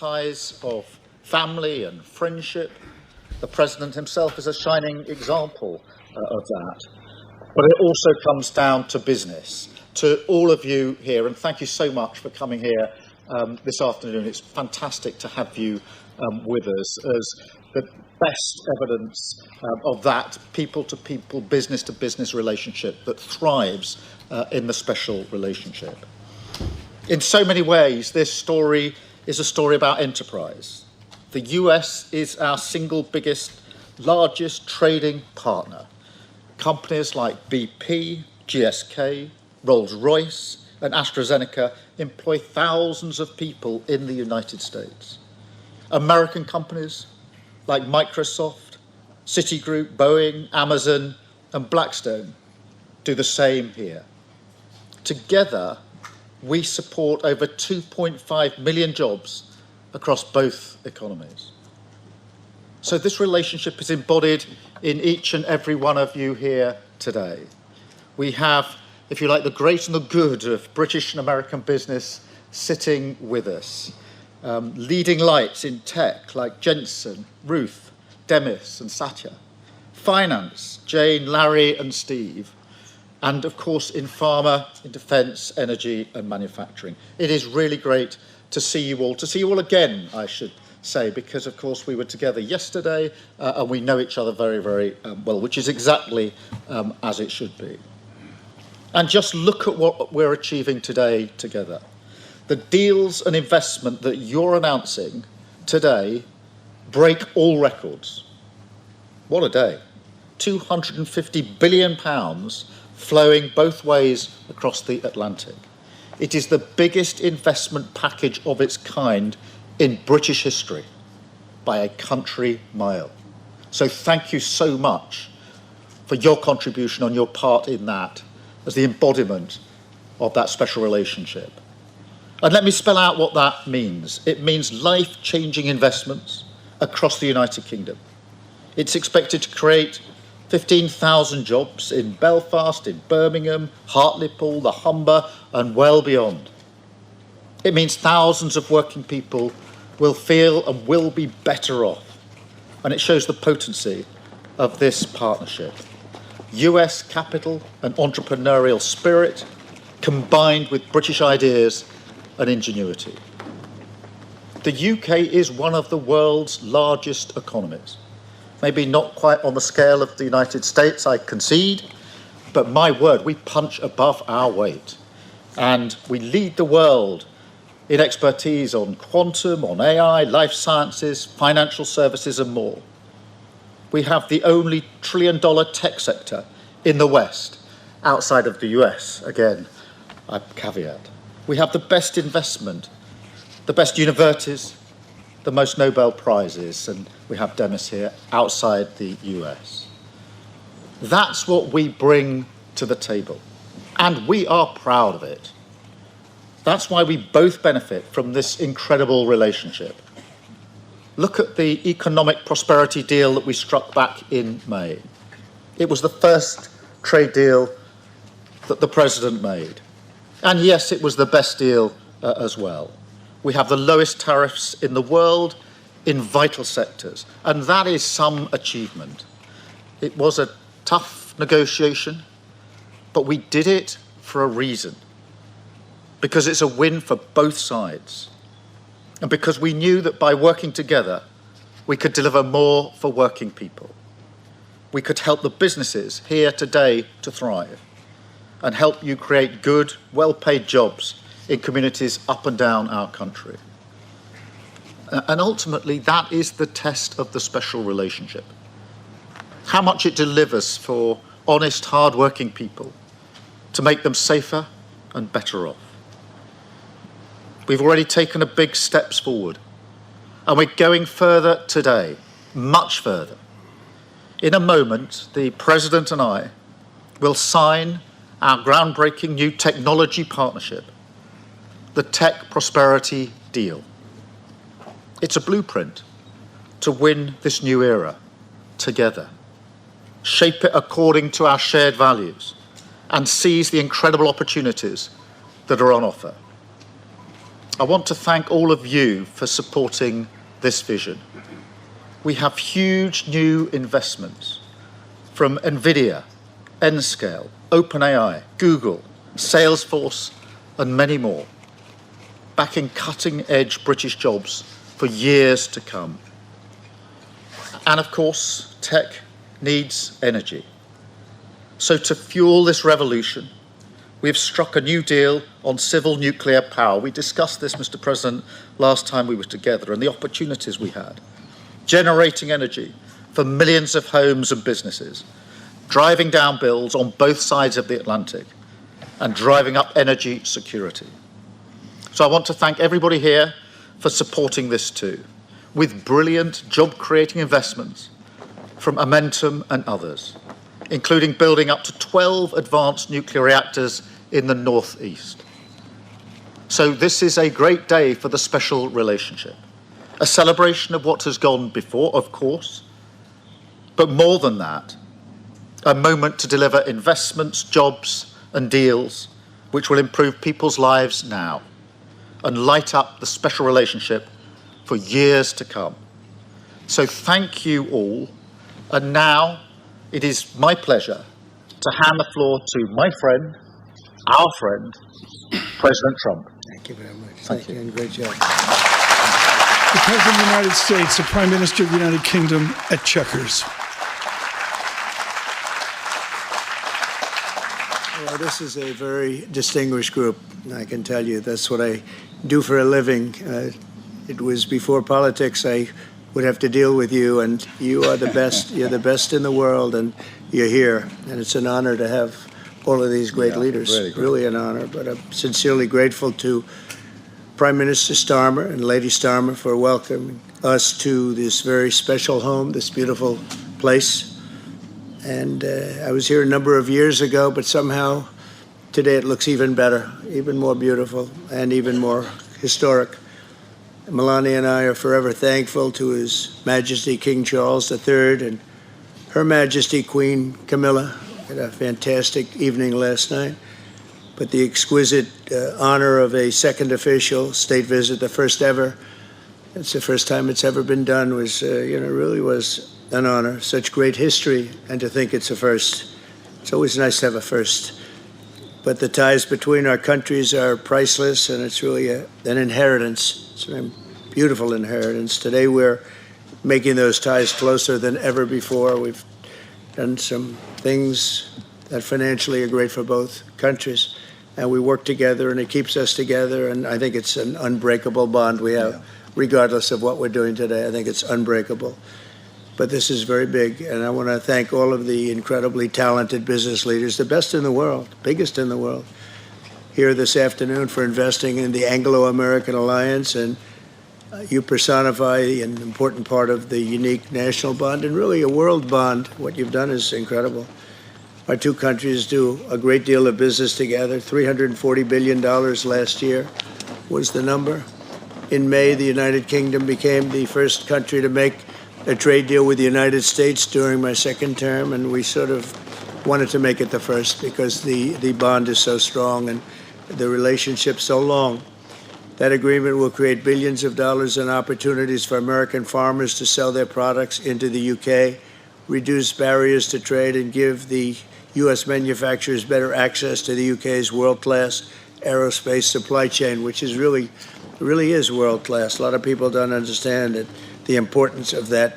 ties of family and friendship. The President himself is a shining example of that. But it also comes down to business. To all of you here, and thank you so much for coming here this afternoon. It's fantastic to have you with us as the best evidence of that people-to-people, business-to-business relationship that thrives in the special relationship. In so many ways, this story is a story about enterprise. The US is our single biggest, largest trading partner. Companies like BP, GSK, Rolls-Royce and AstraZeneca employ thousands of people in the United States. American companies like Microsoft, Citigroup, Boeing, Amazon and Blackstone do the same here. Together, we support over 2.5 million jobs across both economies. So this relationship is embodied in each and every one of you here today. We have, if you like, the great and the good of British and American business sitting with us. Leading lights in tech like Jensen, Ruth, Demis and Satya. Finance, Jane, Larry and Steve. And of course in pharma, in defence, energy and manufacturing. It is really great to see you all again, I should say, because of course we were together yesterday and we know each other very, very well, which is exactly as it should be. And just look at what we're achieving today together. The deals and investment that you're announcing today break all records. What a day. £250 billion flowing both ways across the Atlantic. It is the biggest investment package of its kind in British history by a country mile. So thank you so much for your contribution on your part in that as the embodiment of that special relationship. And let me spell out what that means. It means life-changing investments across the United Kingdom. It's expected to create 15,000 jobs in Belfast, in Birmingham, Hartlepool, the Humber, and well beyond. It means thousands of working people will feel and will be better off. And it shows the potency of this partnership. US capital and entrepreneurial spirit combined with British ideas and ingenuity. The UK is one of the world's largest economies. Maybe not quite on the scale of the United States, I concede, but my word, we punch above our weight. And we lead the world in expertise on quantum, on AI, life sciences, financial services and more. We have the only trillion-dollar tech sector in the West, outside of the US, again, I caveat. We have the best investment, the best universities, the most Nobel Prizes, and we have Demis here, outside the US. That's what we bring to the table, and we are proud of it. That's why we both benefit from this incredible relationship. Look at the economic prosperity deal that we struck back in May. It was the first trade deal that the President made. And yes, it was the best deal as well. We have the lowest tariffs in the world in vital sectors, and that is some achievement. It was a tough negotiation, but we did it for a reason. Because it's a win for both sides. And because we knew that by working together, we could deliver more for working people. We could help the businesses here today to thrive and help you create good, well-paid jobs in communities up and down our country. And ultimately, that is the test of the special relationship. How much it delivers for honest, hard-working people to make them safer and better off. We've already taken a big steps forward, and we're going further today, much further. In a moment, the President and I will sign our groundbreaking new technology partnership, the Tech Prosperity Deal. It's a blueprint to win this new era together, shape it according to our shared values, and seize the incredible opportunities that are on offer. I want to thank all of you for supporting this vision. We have huge new investments from Nvidia, Nscale, OpenAI, Google, Salesforce, and many more, backing cutting-edge British jobs for years to come. And of course, tech needs energy. So to fuel this revolution, we have struck a new deal on civil nuclear power. We discussed this, Mr. President, last time we were together, and the opportunities we had. Generating energy for millions of homes and businesses, driving down bills on both sides of the Atlantic, and driving up energy security. So I want to thank everybody here for supporting this too, with brilliant job-creating investments from Momentum and others, including building up to 12 advanced nuclear reactors in the northeast. So this is a great day for the special relationship, a celebration of what has gone before, of course, but more than that, a moment to deliver investments, jobs, and deals which will improve people's lives now and light up the special relationship for years to come. So thank you all. And now it is my pleasure to hand the floor to my friend, our friend, President Trump. Thank you very much. Thank you. And great job. The President of the United States, the Prime Minister of the United Kingdom at Chequers. Well, this is a very distinguished group. I can tell you that's what I do for a living. It was before politics I would have to deal with you, and you are the best. You're the best in the world, and you're here. And it's an honor to have all of these great leaders. Really an honor. But I'm sincerely grateful to Prime Minister Starmer and Lady Starmer for welcoming us to this very special home, this beautiful place. And I was here a number of years ago, but somehow today it looks even better, even more beautiful, and even more historic. Melania and I are forever thankful to His Majesty King Charles III and Her Majesty Queen Camilla. We had a fantastic evening last night. But the exquisite honor of a second official state visit, the first ever, it's the first time it's ever been done, was, really was an honor. Such great history, and to think it's a first. It's always nice to have a first. But the ties between our countries are priceless, and it's really an inheritance. It's a beautiful inheritance. Today we're making those ties closer than ever before. We've done some things that financially are great for both countries, and we work together, and it keeps us together, and I think it's an unbreakable bond we have, regardless of what we're doing today. I think it's unbreakable. But this is very big, and I want to thank all of the incredibly talented business leaders, the best in the world, biggest in the world, here this afternoon for investing in the Anglo-American Alliance, and you personify an important part of the unique national bond and really a world bond. What you've done is incredible. Our two countries do a great deal of business together. $340 billion last year was the number. In May, the United Kingdom became the first country to make a trade deal with the United States during my second term, and we sort of wanted to make it the first because the bond is so strong and the relationship so long. That agreement will create billions of dollars in opportunities for American farmers to sell their products into the UK, reduce barriers to trade, and give the U.S. manufacturers better access to the UK's world-class aerospace supply chain, which is really is world-class. A lot of people don't understand it. The importance of that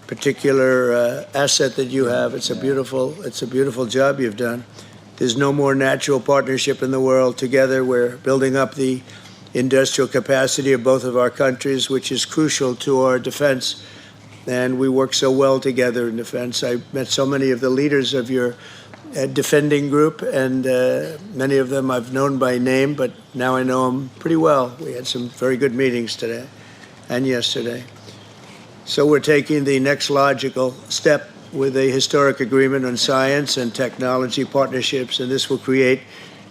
particular asset that you have. It's a beautiful job you've done. There's no more natural partnership in the world. Together, we're building up the industrial capacity of both of our countries, which is crucial to our defense. And we work so well together in defense. I met so many of the leaders of your defending group, and many of them I've known by name, but now I know them pretty well. We had some very good meetings today and yesterday. So we're taking the next logical step with a historic agreement on science and technology partnerships, and this will create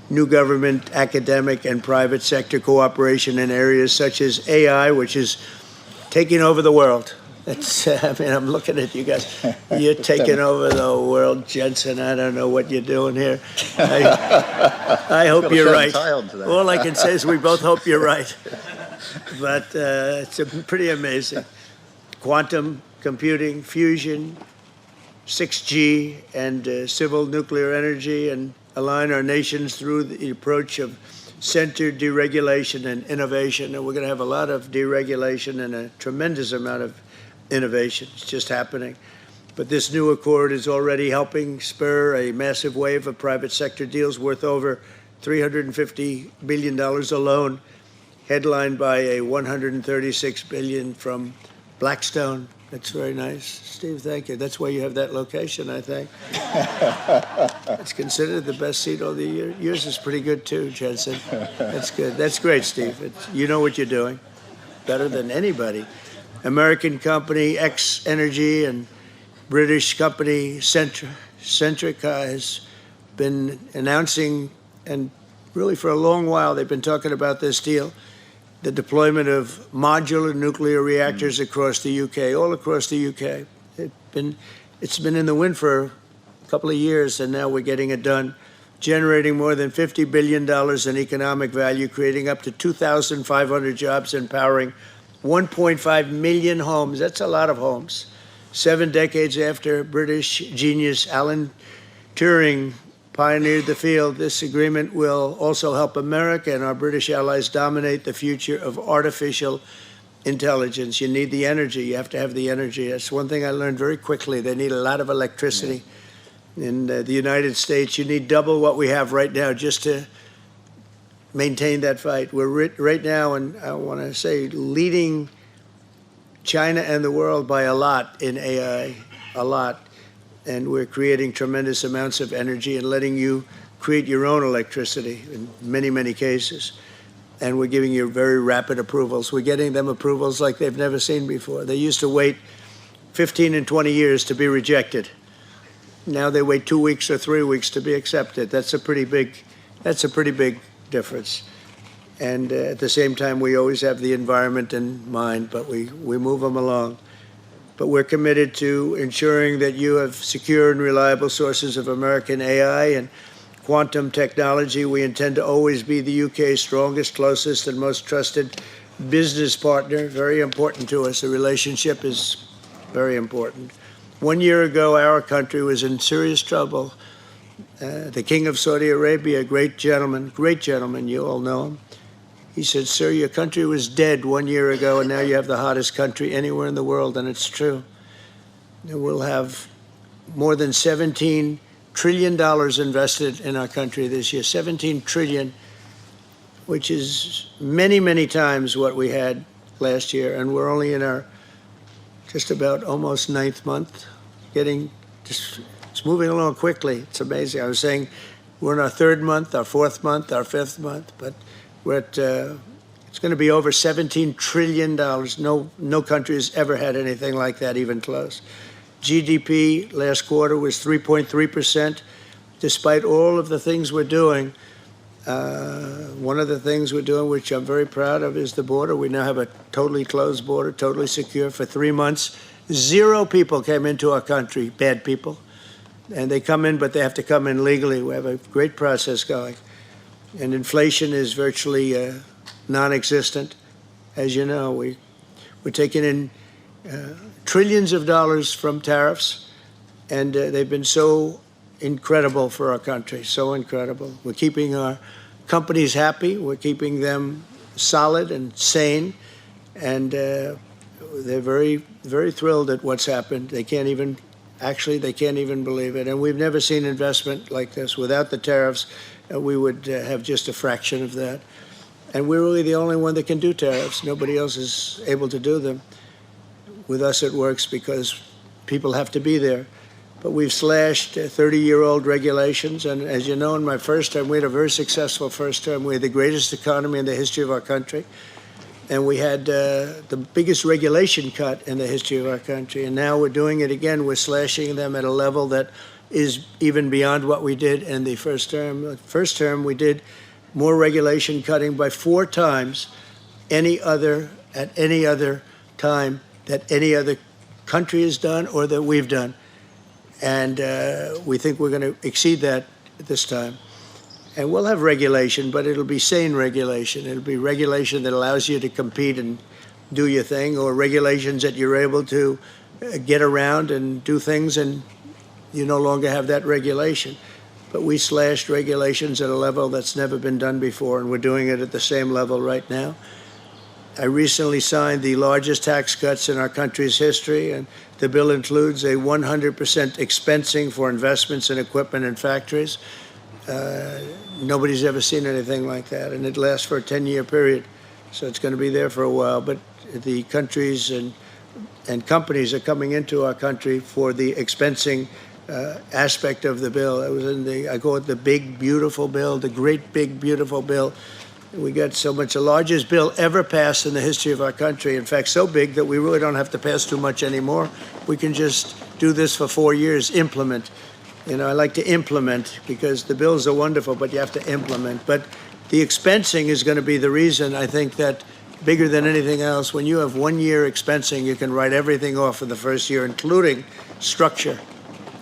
new government, academic, and private sector cooperation in areas such as AI, which is taking over the world. I mean, I'm looking at you guys. You're taking over the world, Jensen. I don't know what you're doing here. I hope you're right. All I can say is we both hope you're right. But it's pretty amazing. Quantum computing, fusion, 6G, and civil nuclear energy, and align our nations through the approach of centered deregulation and innovation. And we're going to have a lot of deregulation and a tremendous amount of innovation. It's just happening. But this new accord is already helping spur a massive wave of private sector deals worth over $350 billion alone, headlined by a $136 billion from Blackstone. That's very nice. Steve, thank you. That's why you have that location, I think. It's considered the best seat all the year. Yours is pretty good, too, Jensen. That's good. That's great, Steve. You know what you're doing better than anybody. American company X Energy and British company Centrica has been announcing, and really for a long while they've been talking about this deal, the deployment of modular nuclear reactors across the UK, all across the UK. It's been in the wind for a couple of years, and now we're getting it done, generating more than $50 billion in economic value, creating up to 2,500 jobs, and powering 1.5 million homes. That's a lot of homes. 7 decades after British genius Alan Turing pioneered the field, this agreement will also help America and our British allies dominate the future of artificial intelligence. You need the energy. You have to have the energy. That's one thing I learned very quickly. They need a lot of electricity. In the United States, you need double what we have right now just to maintain that fight. We're right now, and I want to say, leading China and the world by a lot in AI, a lot. And we're creating tremendous amounts of energy and letting you create your own electricity in many, many cases. And we're giving you very rapid approvals. We're getting them approvals like they've never seen before. They used to wait 15 and 20 years to be rejected. Now they wait 2 weeks or 3 weeks to be accepted. That's a pretty big difference. And at the same time, we always have the environment in mind, but we move them along. But we're committed to ensuring that you have secure and reliable sources of American AI and quantum technology. We intend to always be the UK's strongest, closest, and most trusted business partner. Very important to us. The relationship is very important. 1 year ago, our country was in serious trouble. The King of Saudi Arabia, great gentleman, you all know him. He said, "Sir, your country was dead 1 year ago, and now you have the hottest country anywhere in the world," and it's true. And we'll have more than $17 trillion invested in our country this year. 17 trillion, which is many, many times what we had last year, and we're only in our just about almost 9th month. It's moving along quickly. It's amazing. I was saying we're in our 3rd month, our 4th month, our 5th month, but we're at, it's going to be over $17 trillion. No country has ever had anything like that, even close. GDP last quarter was 3.3%. Despite all of the things we're doing, one of the things we're doing, which I'm very proud of, is the border. We now have a totally closed border, totally secure for 3 months. 0 people came into our country, bad people. And they come in, but they have to come in legally. We have a great process going. And inflation is virtually non-existent. As you know, we're taking in trillions of dollars from tariffs, and they've been so incredible for our country, so incredible. We're keeping our companies happy. We're keeping them solid and sane, and they're very, very thrilled at what's happened. They can't even believe it. And we've never seen investment like this. Without the tariffs, we would have just a fraction of that. And we're really the only one that can do tariffs. Nobody else is able to do them. With us, it works because people have to be there. But we've slashed 30-year-old regulations. And as you know, in my first term, we had a very successful first term. We had the greatest economy in the history of our country. And we had the biggest regulation cut in the history of our country. And now we're doing it again. We're slashing them at a level that is even beyond what we did in the first term. The first term, we did more regulation cutting by 4 times at any other time that any other country has done or that we've done. And we think we're going to exceed that this time. And we'll have regulation, but it'll be sane regulation. It'll be regulation that allows you to compete and do your thing, or regulations that you're able to get around and do things and you no longer have that regulation. But we slashed regulations at a level that's never been done before, and we're doing it at the same level right now. I recently signed the largest tax cuts in our country's history, and the bill includes a 100% expensing for investments in equipment and factories. Nobody's ever seen anything like that, and it lasts for a 10-year period, so it's going to be there for a while. But the countries and companies are coming into our country for the expensing aspect of the bill. It was I call it the big, beautiful bill, the great, big, beautiful bill. We got so much, the largest bill ever passed in the history of our country. In fact, so big that we really don't have to pass too much anymore. We can just do this for 4 years, implement. You know, I like to implement because the bills are wonderful, but you have to implement. But the expensing is going to be the reason, I think, that bigger than anything else, when you have 1 year expensing, you can write everything off for the first year, including structure.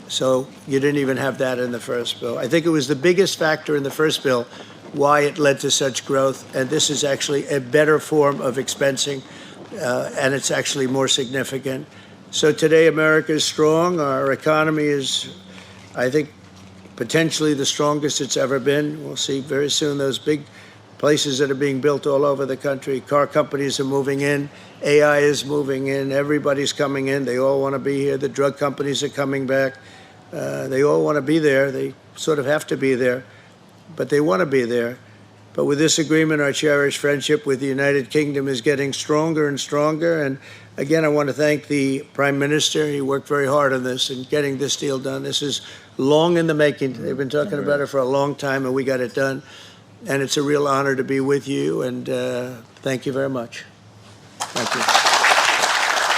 So you didn't even have that in the first bill. I think it was the biggest factor in the first bill why it led to such growth, and this is actually a better form of expensing, and it's actually more significant. So today, America is strong. Our economy is, I think, potentially the strongest it's ever been. We'll see very soon those big places that are being built all over the country. Car companies are moving in. AI is moving in. Everybody's coming in. They all want to be here. The drug companies are coming back. They all want to be there. They sort of have to be there, but they want to be there. But with this agreement, our cherished friendship with the United Kingdom is getting stronger and stronger. And again, I want to thank the Prime Minister. He worked very hard on this and getting this deal done. This is long in the making. They've been talking about it for a long time, and we got it done. And it's a real honor to be with you. And thank you very much. Thank you.